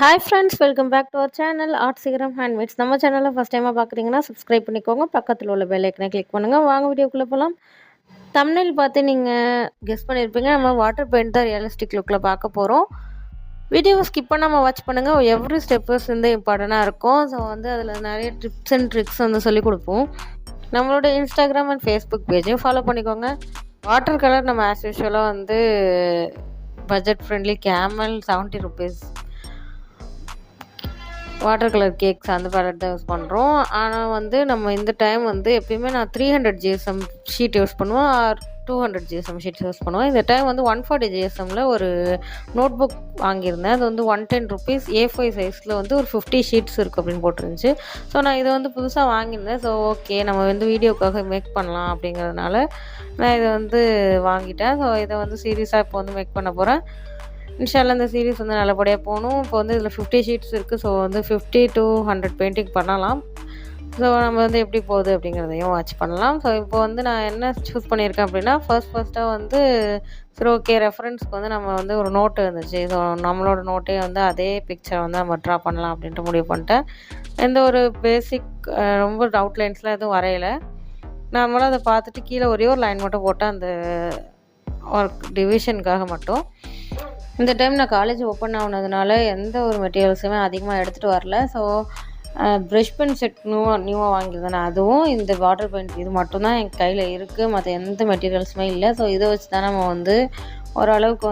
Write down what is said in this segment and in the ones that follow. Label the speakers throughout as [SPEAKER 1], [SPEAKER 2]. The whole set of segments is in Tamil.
[SPEAKER 1] Hi friends, welcome back to our channel art Sigaram handmades. நம்ம சேனலில் ஃபஸ்ட் டைமாக பார்க்குறீங்கன்னா சப்ஸ்கிரைப் பண்ணிக்கோங்க. பக்கத்தில் உள்ள பெல் ஐக்கனை கிளிக் பண்ணுங்கள். வாங்க வீடியோக்குள்ளே போகலாம். தம்ப்நெயில் பார்த்து நீங்கள் கெஸ் பண்ணியிருப்பீங்க. நம்ம வாட்டர் பெயிண்ட் தான் ரியலிஸ்டிக் லுக்கில் பார்க்க போகிறோம். வீடியோவை ஸ்கிப் பண்ணாமல் வாட்ச் பண்ணுங்கள். எவ்ரி ஸ்டெப்பஸ் வந்து இம்பார்ட்டண்ட்டாக இருக்கும். ஸோ அதில் நிறைய டிப்ஸ் அண்ட் ட்ரிக்ஸ் சொல்லிக் கொடுப்போம். நம்மளோட இன்ஸ்டாகிராம் அண்ட் ஃபேஸ்புக் பேஜையும் ஃபாலோ பண்ணிக்கோங்க. வாட்டர் கலர் நம்ம ஆஸ் யூஷுவலாக budget friendly Camel 70 rupees water colour cakes அந்த பேலட் தான் யூஸ் பண்ணுறோம். ஆனால் நம்ம இந்த டைம் எப்பயுமே நான் 300 GSM ஷீட் யூஸ் பண்ணுவேன், ஆர் 200 GSM ஷீட் யூஸ் பண்ணுவேன். இந்த டைம் 140 GSMல ஒரு நோட் புக் வாங்கியிருந்தேன். அது 110 rupees, A5 சைஸில் ஒரு 50 ஷீட்ஸ் இருக்குது அப்படின்னு போட்டுருந்துச்சு. ஸோ நான் இதை புதுசாக வாங்கியிருந்தேன். ஸோ ஓகே, நம்ம வீடியோக்காக மேக் பண்ணலாம் அப்படிங்கிறதுனால நான் இதை வாங்கிட்டேன். ஸோ இதை சீரியஸாக இப்போ மேக் பண்ண போகிறேன். இன்ஷால்லா இந்த சீரீஸ் நல்லபடியாக போகணும். இப்போ இதில் 50 ஷீட்ஸ் இருக்குது. ஸோ 50 to 100 பெயிண்டிங் பண்ணலாம். ஸோ நம்ம எப்படி போகுது அப்படிங்கிறதையும் வாட்ச் பண்ணலாம். ஸோ இப்போ நான் என்ன சூஸ் பண்ணியிருக்கேன் அப்படின்னா, ஃபர்ஸ்ட்டாக சரி ஓகே, ரெஃபரன்ஸ்க்கு நம்ம ஒரு நோட்டு இருந்துச்சு. ஸோ நம்மளோட நோட்டே அதே பிக்சரை நம்ம ட்ரா பண்ணலாம் அப்படின்ட்டு முடிவு பண்ணிட்டேன். எந்த ஒரு பேசிக் ரொம்ப அவுட்லைன்ஸ்லாம் எதுவும் வரையலை. நம்மளும் அதை பார்த்துட்டு கீழே ஒரே ஒரு லைன் மட்டும் போட்டேன், அந்த ஒர்க் டிவிஷனுக்காக மட்டும். இந்த டைம் நான் காலேஜ் ஓப்பன் ஆனதுனால எந்த ஒரு மெட்டீரியல்ஸுமே அதிகமாக எடுத்துகிட்டு வரல. ஸோ ப்ரஷ் பென் செட் நியூவாக வாங்கியிருந்தேன். அதுவும் இந்த வாட்டர் பெயிண்ட் இது மட்டும்தான் என் கையில் இருக்குது. மற்ற எந்த மெட்டீரியல்ஸுமே இல்லை. ஸோ இதை வச்சு தான் நம்ம ஓரளவுக்கு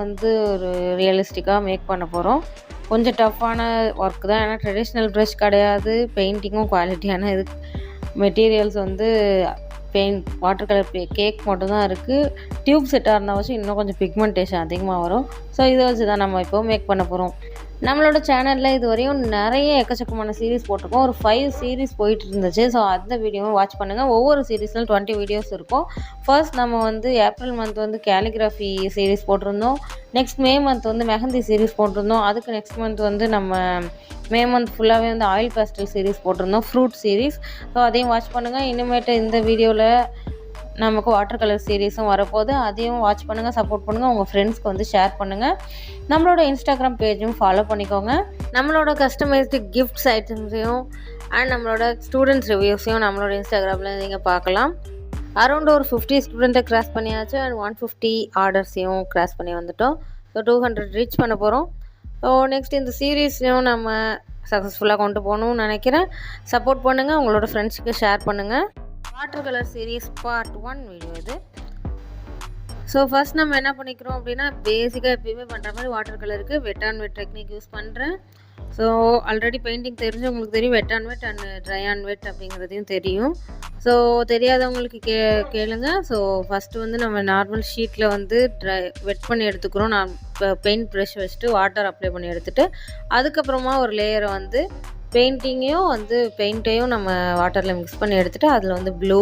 [SPEAKER 1] ஒரு ரியலிஸ்டிக்காக மேக் பண்ண போகிறோம். கொஞ்சம் டஃப்பான ஒர்க் தான், ஏன்னா ட்ரெடிஷ்னல் ப்ரஷ் கிடையாது. பெயிண்டிங்கும் குவாலிட்டியான இது materials paint water colour cake மட்டும்தான் இருக்குது. டியூப் செட்டாக இருந்தால் இன்னும் கொஞ்சம் பிக்மெண்டேஷன் அதிகமாக வரும். ஸோ இதை வச்சு தான் நம்ம இப்போ மேக் பண்ண போகிறோம். நம்மளோட சேனலில் இது வரையும் நிறைய எக்கச்சக்கமான சீரீஸ் போட்டிருக்கோம். ஒரு 5 சீரீஸ் போயிட்டு இருந்துச்சு. ஸோ அந்த வீடியோவும் வாட்ச் பண்ணுங்கள். ஒவ்வொரு சீரீஸ்லையும் 20 வீடியோஸ் இருக்கும். ஃபர்ஸ்ட் நம்ம ஏப்ரல் மந்த் கேலிகிராஃபி சீரீஸ் போட்டிருந்தோம். Next May month mehndi series போட்டிருந்தோம். அதுக்கு நெக்ஸ்ட் மந்த் நம்ம மே மந்த் ஃபுல்லாகவே ஆயில் பேஸ்டல் சீரீஸ் போட்டிருந்தோம், ஃப்ரூட் சீரீஸ். ஸோ அதையும் வாட்ச் பண்ணுங்கள். இனிமேட்டு இந்த வீடியோவில் நமக்கு வாட்டர் கலர் சீரீஸும் வரப்போகுது. அதையும் வாட்ச் பண்ணுங்கள், சப்போர்ட் பண்ணுங்கள், உங்கள் ஃப்ரெண்ட்ஸ்க்கு ஷேர் பண்ணுங்கள். நம்மளோட இன்ஸ்டாகிராம் பேஜும் ஃபாலோ பண்ணிக்கோங்க. நம்மளோட கஸ்டமைஸ்டு கிஃப்ட்ஸ் ஐட்டம்ஸையும் அண்ட் நம்மளோட ஸ்டூடெண்ட்ஸ் ரிவ்யூஸையும் நம்மளோட இன்ஸ்டாகிராமில் நீங்கள் பார்க்கலாம். அரௌண்ட் ஒரு 50 ஸ்டூடெண்ட்டை கிராஸ் பண்ணியாச்சு அண்ட் 150 ஆர்டர்ஸையும் கிராஸ் பண்ணி வந்துட்டோம். ஸோ 200 ரீச் பண்ண போகிறோம். ஸோ நெக்ஸ்ட் இந்த சீரீஸ்லையும் நம்ம சக்ஸஸ்ஃபுல்லாக கொண்டு போகணும்னு நினைக்கிறேன். சப்போர்ட் பண்ணுங்கள், உங்களோட ஃப்ரெண்ட்ஸுக்கு ஷேர் பண்ணுங்கள். Water colour series part 1 video இது. ஸோ ஃபர்ஸ்ட் நம்ம என்ன பண்ணிக்கிறோம் அப்படின்னா, பேசிக்காக எப்பயுமே பண்ணுற மாதிரி வாட்டர் கலருக்கு வெட் அண்ட் வெட் டெக்னிக் யூஸ் பண்ணுறேன். ஸோ ஆல்ரெடி பெயிண்டிங் தெரிஞ்சு உங்களுக்கு தெரியும், வெட் and wet and try and wet அப்படிங்கிறதையும் தெரியும். ஸோ தெரியாதவங்களுக்கு கேளுங்க. ஸோ ஃபஸ்ட்டு நம்ம நார்மல் ஷீட்டில் வெட் பண்ணி எடுத்துக்கிறோம். நான் இப்போ பெயிண்ட் ப்ரஷ் வச்சுட்டு வாட்டர் அப்ளை பண்ணி எடுத்துகிட்டு அதுக்கப்புறமா ஒரு லேயரை பெயிண்ட்டையும் நம்ம வாட்டரில் மிக்ஸ் பண்ணி எடுத்துகிட்டு அதில் blue,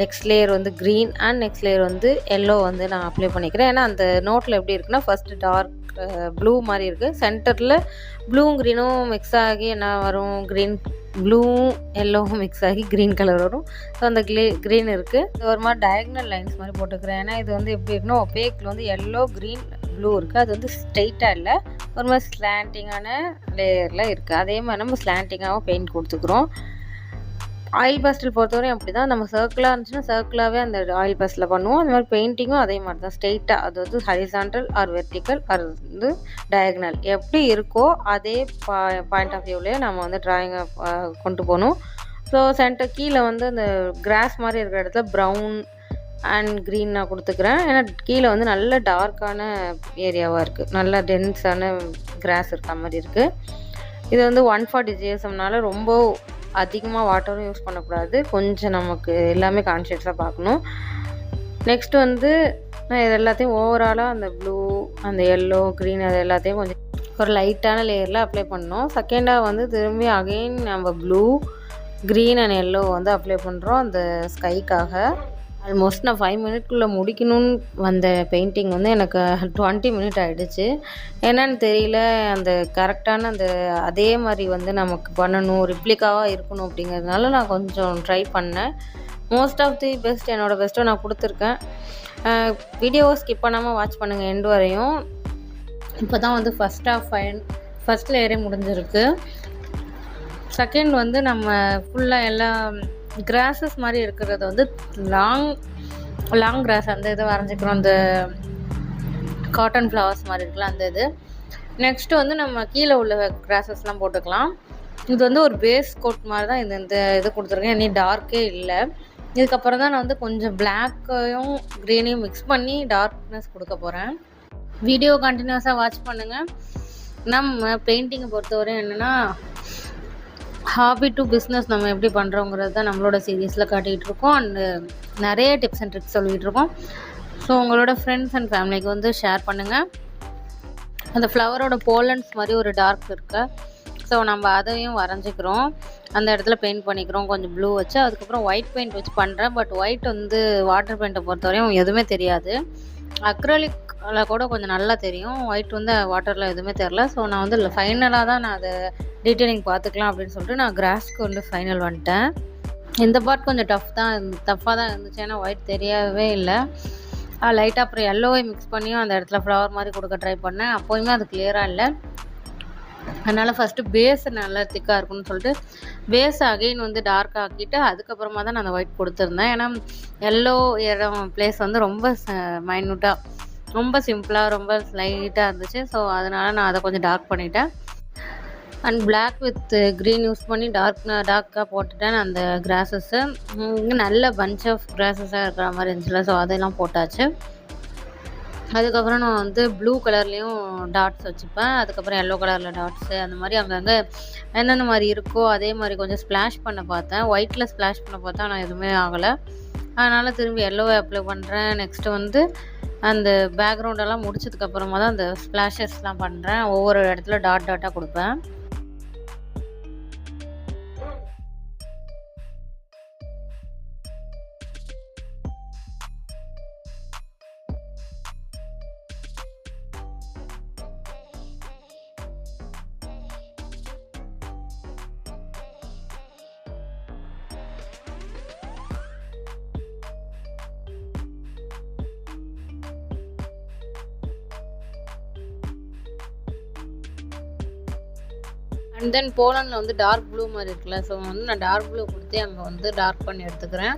[SPEAKER 1] next layer green and next layer yellow நான் அப்ளை பண்ணிக்கிறேன். ஏன்னா அந்த நோட்டில் எப்படி இருக்குன்னா, ஃபஸ்ட்டு டார்க் ப்ளூ மாதிரி இருக்குது, சென்டரில் ப்ளூவும் க்ரீனும் மிக்ஸ் ஆகி என்ன வரும், ப்ளூவும் எல்லோவும் மிக்ஸ் ஆகி க்ரீன் கலர் வரும். ஸோ அந்த க்ரீன் இருக்குது. இது ஒரு மாதிரி டயக்னல் லைன்ஸ் மாதிரி போட்டுக்கிறேன். ஏன்னா இது எப்படி இருக்குன்னா, ஒபேக்கில் எல்லோ, க்ரீன், ப்ளூ இருக்குது. அது ஸ்ட்ரெயிட்டாக இல்லை, ஒரு மாதிரி ஸ்லாண்டிங்கான லேயரில் இருக்குது. அதே மாதிரி நம்ம ஸ்லாண்டிங்காகவும் பெயிண்ட் கொடுத்துக்குறோம். ஆயில் பேஸ்டல் பொறுத்தவரையும் அப்படி தான், நம்ம சர்க்கிளாக இருந்துச்சுன்னா சர்க்கிளாகவே அந்த ஆயில் பேஸ்டில் பண்ணுவோம். அந்த மாதிரி பெயிண்டிங்கும் அதே மாதிரி தான், ஸ்ட்ரெயிட்டாக, அது horizontal or vertical or diagonal எப்படி இருக்கோ அதே பாயிண்ட் ஆஃப் வியூவிலே நம்ம ட்ராயிங்கை கொண்டு போகணும். ஸோ சென்டர் கீழே அந்த கிராஸ் மாதிரி இருக்கிற இடத்துல ப்ரௌன் அண்ட் க்ரீன் நான் கொடுத்துக்கிறேன். ஏன்னா கீழே நல்ல டார்க்கான ஏரியாவாக இருக்குது, நல்ல டென்ஸான கிராஸ் இருக்க மாதிரி இருக்குது. இது 140 GSMனால ரொம்ப அதிகமாக வாட்டரும் யூஸ் பண்ணக்கூடாது. கொஞ்சம் நமக்கு எல்லாமே கான்ஷியஸாக பார்க்கணும். நெக்ஸ்ட் நான் இது எல்லாத்தையும் ஓவராலாக அந்த ப்ளூ, அந்த எல்லோ, க்ரீன் அது எல்லாத்தையும் கொஞ்சம் ஒரு லைட்டான லேயரில் அப்ளை பண்ணோம். செகண்டாக திரும்பி அகெயின் நம்ம blue, green and yellow apply பண்ணுறோம் அந்த ஸ்கைக்காக. ஆல்மோஸ்ட் நான் 5 மினிட்குள்ளே முடிக்கணும்னு வந்த பெயிண்டிங் எனக்கு 20 மினிட் ஆகிடுச்சு. என்னன்னு தெரியல, அந்த கரெக்டான அதே மாதிரி நமக்கு பண்ணணும், ரிப்ளிக்காவாக இருக்கணும் அப்படிங்கிறதுனால நான் கொஞ்சம் ட்ரை பண்ணேன். மோஸ்ட் ஆஃப் தி பெஸ்ட், என்னோடய பெஸ்ட்டை நான் கொடுத்துருக்கேன். வீடியோவை ஸ்கிப் பண்ணாமல் வாட்ச் பண்ணுங்கள் எண்டு வரையும். இப்போ தான் ஃபஸ்ட் ஆஃப் ஃபர்ஸ்ட் லேயரே முடிஞ்சிருக்கு. செகண்ட் வந்து நம்ம ஃபுல்லாக எல்லாம் கிராஸஸ் மாதிரி இருக்கிறத வந்து லாங் கிராஸ் அந்த இதை வரைஞ்சிக்கிறோம். அந்த காட்டன் ஃப்ளவர்ஸ் மாதிரி இருக்குல்ல அந்த இது. நெக்ஸ்ட்டு வந்து நம்ம கீழே உள்ள கிராஸஸ்லாம் போட்டுக்கலாம். இது வந்து ஒரு பேஸ் கோட் மாதிரி தான் இந்த இது கொடுத்துருக்கேன். இனி டார்க்கே இல்லை. இதுக்கப்புறம் தான் நான் வந்து கொஞ்சம் பிளாக்கையும் க்ரீனையும் மிக்ஸ் பண்ணி டார்க்னஸ் கொடுக்க போகிறேன். வீடியோ கண்டினியூஸாக வாட்ச் பண்ணுங்கள். நம்ம பெயிண்டிங்கை பொறுத்தவரையும் என்னென்னா ஹாபி டு பிஸ்னஸ் நம்ம எப்படி பண்ணுறோங்கிறது தான் நம்மளோட சீரீஸில் காட்டிகிட்டு இருக்கோம். அண்டு நிறைய டிப்ஸ் அண்ட் ட்ரிக்ஸ் சொல்லிகிட்டு இருக்கோம். ஸோ உங்களோட ஃப்ரெண்ட்ஸ் அண்ட் ஃபேமிலிக்கு வந்து ஷேர் பண்ணுங்கள். அந்த ஃப்ளவரோட போலன்ஸ் மாதிரி ஒரு டார்க் இருக்குது. ஸோ நம்ம அதையும் வரைஞ்சிக்கிறோம். அந்த இடத்துல பெயிண்ட் பண்ணிக்கிறோம் கொஞ்சம் ப்ளூ வச்சு. அதுக்கப்புறம் ஒயிட் பெயிண்ட் வச்சு பண்ணுறேன். பட் ஒயிட் வந்து வாட்டர் பெயிண்ட்டை பொறுத்தவரையும் எதுவுமே தெரியாது. அக்ரலிக்கில் கூட கொஞ்சம் நல்லா தெரியும். ஒயிட் வந்து வாட்டரில் எதுவுமே தெரில. ஸோ நான் வந்து ஃபைனலாக தான் நான் அதை டீட்டெயிலிங் பார்த்துக்கலாம் அப்படின்னு சொல்லிட்டு நான் கிராஸ்க்கு வந்து ஃபைனல் வந்துட்டேன். இந்த பார்ட் கொஞ்சம் டஃப்பாக தான் இருந்துச்சு. ஏன்னா ஒயிட் தெரியவே இல்லை. லைட்டாக அப்புறம் எல்லோவை மிக்ஸ் பண்ணியும் அந்த இடத்துல ஃப்ளவர் மாதிரி கொடுக்க ட்ரை பண்ணேன். அப்போயுமே அது கிளியராக இல்லை. அதனால் ஃபஸ்ட்டு பேஸை நல்லா திக்காக இருக்குன்னு சொல்லிட்டு பேஸை அகெயின் வந்து டார்க் ஆக்கிட்டு அதுக்கப்புறமா தான் நான் அந்த ஒயிட் கொடுத்துருந்தேன். ஏன்னா எல்லோ பிளேஸ் வந்து ரொம்ப மைன்யூட்டாக ரொம்ப சிம்பிளாக ரொம்ப லைட்டாக இருந்துச்சு. ஸோ அதனால் நான் அதை கொஞ்சம் டார்க் பண்ணிட்டேன். And black with green use பண்ணி டார்க்காக போட்டுட்டேன் அந்த கிராஸஸ்ஸு. நல்ல பஞ்ச் ஆஃப் கிராஸஸாக இருக்கிற மாதிரி இருந்துச்சுல. ஸோ அதெல்லாம் போட்டாச்சு. அதுக்கப்புறம் நான் வந்து ப்ளூ கலர்லேயும் டாட்ஸ் வச்சுப்பேன். அதுக்கப்புறம் எல்லோ கலரில் டாட்ஸு அந்த மாதிரி அங்கங்கே எந்தெந்த மாதிரி இருக்கோ அதே மாதிரி கொஞ்சம் ஸ்ப்ளாஷ் பண்ண பார்த்தேன். ஒயிட்டில் ஸ்ப்ளாஷ் பண்ண பார்த்தா நான் எதுவுமே ஆகலை. அதனால் திரும்பி எல்லோவை அப்ளை பண்ணுறேன். நெக்ஸ்ட்டு வந்து அந்த பேக்ரவுண்டெல்லாம் முடிச்சதுக்கப்புறமா தான் அந்த ஸ்ப்ளாஷஸ்லாம் பண்ணுறேன். ஒவ்வொரு இடத்துல டாட்டாக கொடுப்பேன். அண்ட் தென் போலனில் வந்து டார்க் ப்ளூ மாதிரி இருக்குல்ல. ஸோ வந்து நான் டார்க் ப்ளூ கொடுத்து அங்கே வந்து டார்க் பண்ணி எடுத்துக்கிறேன்.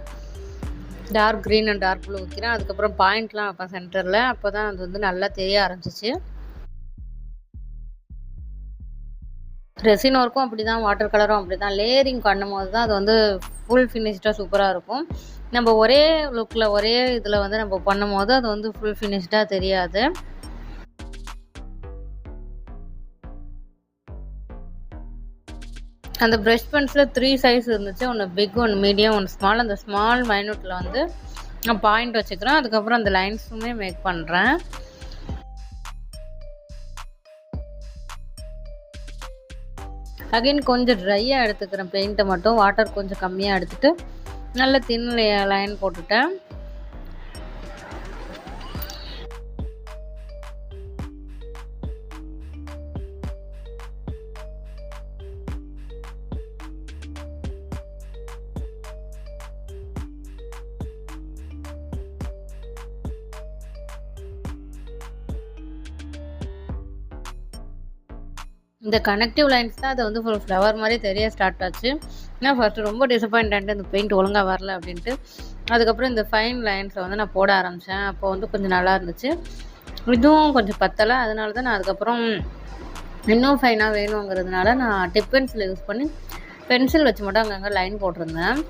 [SPEAKER 1] Dark green and dark blue வைக்கிறேன். அதுக்கப்புறம் பாயிண்ட்லாம் வைப்பேன் சென்டரில். அப்போ தான் அது வந்து நல்லா தெரிய ஆரம்பிச்சிச்சு. ரெசின் ஒர்க்கும் அப்படி தான், வாட்டர் கலரும் அப்படி தான். லேயரிங் பண்ணும்போது தான் அது வந்து ஃபுல் ஃபினிஷ்டாக சூப்பராக இருக்கும். நம்ம ஒரே லுக்கில் ஒரே இதில் வந்து நம்ம பண்ணும்போது அது வந்து ஃபுல் ஃபினிஷ்டாக தெரியாது. அந்த ப்ரஷ் பென்ஸில் 3 சைஸ் இருந்துச்சு. ஒன்று பிக், ஒன்று மீடியம், ஒன்று ஸ்மால். அந்த ஸ்மால் மைனூட்டில் வந்து நான் பாயிண்ட் வச்சுக்கிறேன். அதுக்கப்புறம் அந்த லைன்ஸுமே மேக் பண்ணுறேன். அகைன் கொஞ்சம் ட்ரையாக எடுத்துக்கிறேன் பெயிண்ட்டை மட்டும். வாட்டர் கொஞ்சம் கம்மியாக எடுத்துகிட்டு நல்ல தின் லைன் போட்டுட்டேன். இந்த கனெக்டிவ் லைன்ஸ் தான் அதை வந்து ஒரு ஃப்ளவர் மாதிரி தெரிய ஸ்டார்ட் ஆச்சு. நான் ஃபஸ்ட்டு ரொம்ப டிசப்பாயிண்ட் ஆகிட்டு இந்த பெயிண்ட் ஒழுங்காக வரல அப்படின்ட்டு. அதுக்கப்புறம் இந்த ஃபைன் லைன்ஸை வந்து நான் போட ஆரம்பித்தேன். அப்போ வந்து கொஞ்சம் நல்லா இருந்துச்சு. இதுவும் கொஞ்சம் பத்தலை. அதனால தான் நான் அதுக்கப்புறம் இன்னும் ஃபைனாக வேணுங்கிறதுனால நான் டிப் பென்சில் யூஸ் பண்ணி பென்சில் வச்சு மட்டும் அங்கங்கே லைன் போட்டிருந்தேன்.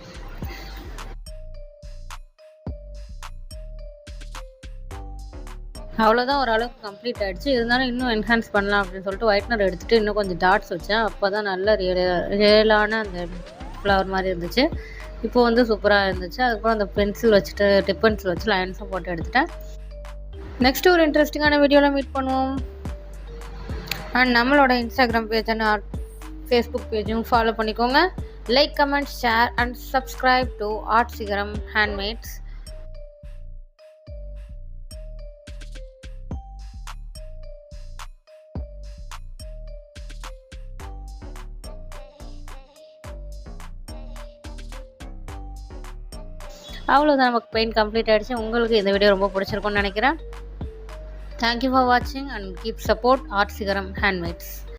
[SPEAKER 1] அவ்வளோதான், ஓரளவுக்கு கம்ப்ளீட் ஆகிடுச்சு. இருந்தாலும் இன்னும் என்ஹான்ஸ் பண்ணலாம் அப்படின்னு சொல்லிட்டு ஒயிட்னர் எடுத்துகிட்டு இன்னும் கொஞ்சம் டாட்ஸ் வச்சேன். அப்போ தான் நல்ல ரியலான அந்த ஃப்ளவர் மாதிரி இருந்துச்சு. இப்போது வந்து சூப்பராக இருந்துச்சு. அதுக்கப்புறம் அந்த பென்சில் வச்சுட்டு டிப் பென்சில் வச்சு லைன்ஸும் போட்டு எடுத்துட்டேன். நெக்ஸ்ட்டு ஒரு இன்ட்ரெஸ்டிங்கான வீடியோவில் மீட் பண்ணுவோம். அண்ட் நம்மளோட இன்ஸ்டாகிராம் பேஜ் அண்ட் ஃபேஸ்புக் பேஜும் ஃபாலோ பண்ணிக்கோங்க. Like, comment, share and subscribe to Art Sigaram Handmades. அவ்வளோதான், நமக்கு பெயிண்ட் கம்ப்ளீட் ஆகிடுச்சு. உங்களுக்கு இந்த வீடியோ ரொம்ப பிடிச்சிருக்கும்னு நினைக்கிறேன். தேங்க்யூ ஃபார் வாட்சிங் and keep support art Sigaram handmades.